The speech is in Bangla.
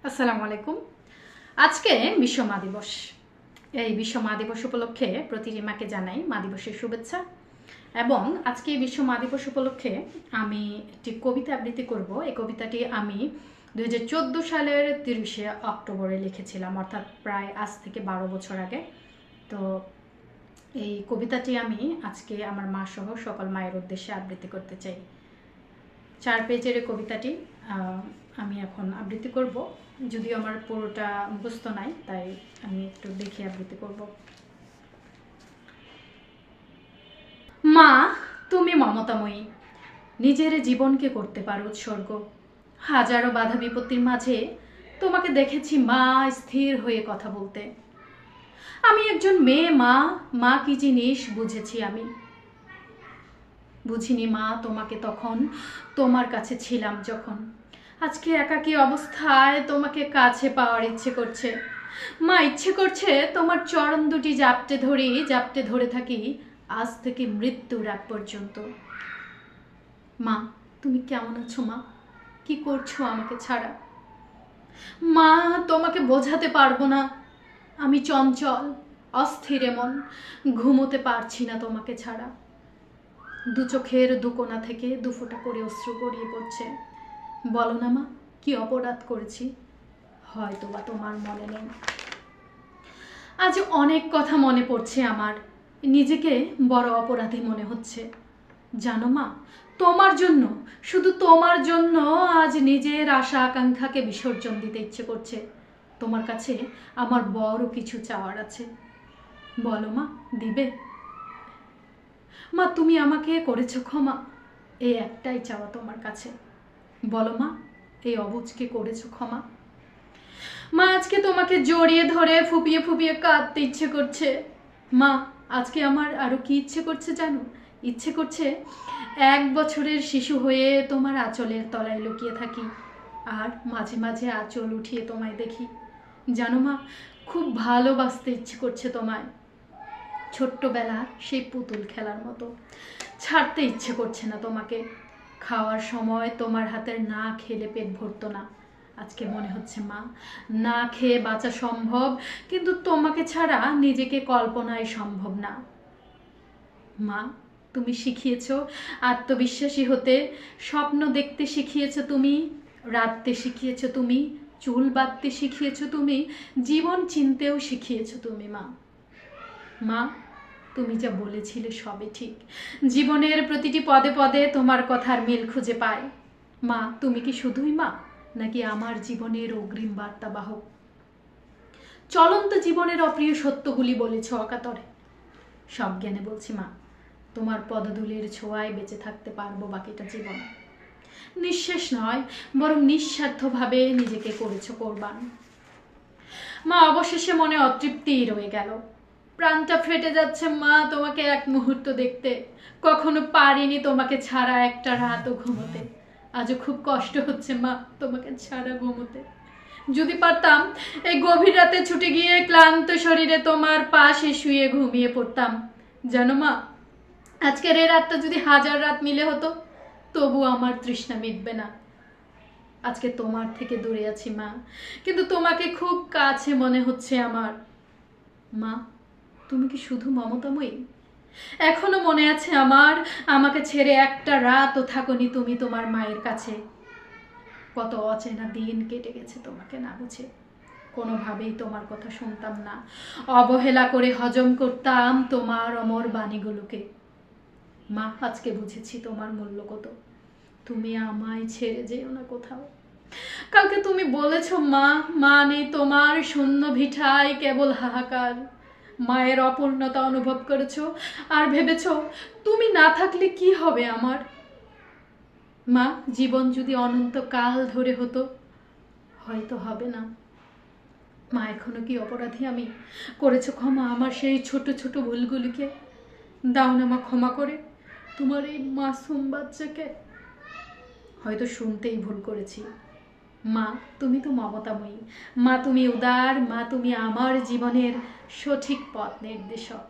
আসসালামু আলাইকুম। আজকে বিশ্ব মা দিবস। এই বিশ্ব মা দিবস উপলক্ষে প্রতিটি মাকে জানাই মা দিবসের শুভেচ্ছা। এবং আজকে বিশ্ব মা দিবস উপলক্ষে আমি একটি কবিতা আবৃত্তি করব। এই কবিতাটি আমি 2014 সালের 30শে অক্টোবরে লিখেছিলাম, অর্থাৎ প্রায় আজ থেকে 12 বছর আগে। তো এই কবিতাটি আমি আজকে আমার মা সহ সকল মায়ের উদ্দেশ্যে আবৃত্তি করতে চাই। 4 পেজের কবিতাটি আমি এখন আবৃত্তি করব, যদিও আমার পুরোটা মুখস্থ নাই, তাই আমি একটু দেখে আবৃত্তি করব। মা, তুমি মমতাময়ী, নিজের জীবনকে করতে পারো উৎসর্গ। হাজারো বাধা বিপত্তির মাঝে তোমাকে দেখেছি মা স্থির হয়ে কথা বলতে। আমি একজন মেয়ে মা, মা কি জিনিস বুঝেছি আমি। বুঝিনি মা তোমাকে তখন, তোমার কাছে ছিলাম যখন। আজকে একাকী অবস্থায় তোমাকে কাছে পাওয়ার ইচ্ছে করছে মা, ইচ্ছে করছে তোমার চরণ দুটি জাপটে ধরে থাকি আজ থেকে মৃত্যুর আগ পর্যন্ত। মা, তুমি কেমন আছো মা? কি করছো আমাকে ছাড়া? মা, তোমাকে বোঝাতে পারবো না, আমি চঞ্চল অস্থির, এমন ঘুমোতে পারছি না তোমাকে ছাড়া। দু চোখের দুকোনা থেকে দুফোঁটা করে অশ্রু গড়িয়ে পড়ছে। বলো না মা, কি অপরাধ করেছি? হয়তো বা তোমার মনে নেই। আজ অনেক কথা মনে পড়ছে আমার, নিজেকে বড় অপরাধী মনে হচ্ছে। জানো মা, তোমার জন্য, শুধু তোমার জন্য আজ নিজের আশা আকাঙ্ক্ষাকে বিসর্জন দিতে ইচ্ছে করছে। তোমার কাছে আমার বড় কিছু চাওয়ার আছে। বলো মা, দিবে? মা, তুমি আমাকে করেছো ক্ষমা, এই একটাই চাওয়া তোমার কাছে। বলো মা, এই অবুজকে করেছো ক্ষমা? মা, আজকে তোমাকে জড়িয়ে ধরে ফুপিয়ে ফুপিয়ে কাঁদতে ইচ্ছে করছে। মা, আজকে আমার আরো কি ইচ্ছে করছে জানো? ইচ্ছে করছে 1 বছরের শিশু হয়ে তোমার আঁচলের তলায় লুকিয়ে থাকি, আর মাঝে মাঝে আঁচল উঠিয়ে তোমায় দেখি। জানো মা, খুব ভালোবাসতে ইচ্ছে করছে তোমায়, ছোট্টবেলার সেই পুতুল খেলার মতো। ছাড়তে ইচ্ছে করছে না তোমাকে। খাওয়ার সময় তোমার হাতের না খেলে পেট ভরতো না। আজকে মনে হচ্ছে মা, না খেয়ে বাঁচা সম্ভব, কিন্তু তোমাকে ছাড়া নিজেকে কল্পনাই সম্ভব না। মা, তুমি শিখিয়েছো আত্মবিশ্বাসী হতে, স্বপ্ন দেখতে শিখিয়েছো তুমি, রাঁধতে শিখিয়েছো তুমি, চুল বাঁধতে শিখিয়েছো তুমি, জীবন চিনতেও শিখিয়েছো তুমি। মা, মা, তুমি যা বলেছিলে সবই ঠিক। জীবনের প্রতিটি পদে পদে তোমার কথার মিল খুঁজে পায়। মা, তুমি কি শুধুই মা, নাকি আমার জীবনের অগ্রিম বার্তাবাহক? চলন্ত জীবনের অপ্রিয় সত্যগুলি বলেছ অকাতরে। সব জ্ঞানে বলছি মা, তোমার পদধূলির ছোঁয়ায় বেঁচে থাকতে পারবো বাকিটা জীবন। নিঃশেষ নয়, বরং নিঃস্বার্থভাবে নিজেকে করেছো কোরবান। মা, অবশেষে মনে অতৃপ্তি রয়ে গেল। প্রাণটা ফেটে যাচ্ছে মা তোমাকে এক মুহূর্ত দেখতে। কখনো পারিনি তোমাকে ছাড়া একটা রাতও ঘুমোতে। আজও খুব কষ্ট হচ্ছে মা তোমাকে ছাড়া ঘুমোতে। যদি পারতাম এই গভীর রাতে ছুটে গিয়ে ক্লান্ত শরীরে তোমার পাশে শুয়ে ঘুমিয়ে পড়তাম। জানো মা, আজকের এই রাতটা যদি 1000 রাত মিলে হতো, তবু আমার তৃষ্ণা মিটবে না। আজকে তোমার থেকে দূরে আছি মা, কিন্তু তোমাকে খুব কাছে মনে হচ্ছে আমার। মা, তুমি কি শুধু মমতাময়ী? এখনো মনে আছে আমার, আমাকে ছেড়ে একটা রাতও থাকোনি তুমি তোমার মায়ের কাছে। কত অচেনা দিন কেটে গেছে তোমাকে না বুঝে। কোনোভাবেই তোমার কথা শুনতাম না, অবহেলা করে হজম করতাম তোমার অমর বাণীগুলোকে। মা, আজকে বুঝেছি তোমার মূল্য কত। তুমি আমায় ছেড়ে যেও না কোথাও। কালকে তুমি বলেছো মা, মা নেই তোমার শূন্য ভিটায় কেবল হাহাকার। মায়ের অপূর্ণতা অনুভব করেছো আর ভেবেছো তুমি না থাকলে কি হবে আমার। মা, জীবন যদি অনন্তকাল ধরে হতো, হয়তো হবে না। মা, এখনো কি অপরাধী আমি? করেছো ক্ষমা আমার সেই ছোট ছোট ভুলগুলিকে? দাও না মা ক্ষমা করে তোমার এই মাসুম বাচ্চাকে। হয়তো শুনতেই ভুল করেছি। মা, তুমি তো মমতাময়ী, মা তুমি উদার, মা তুমি আমার জীবনের সঠিক পথ নির্দেশক।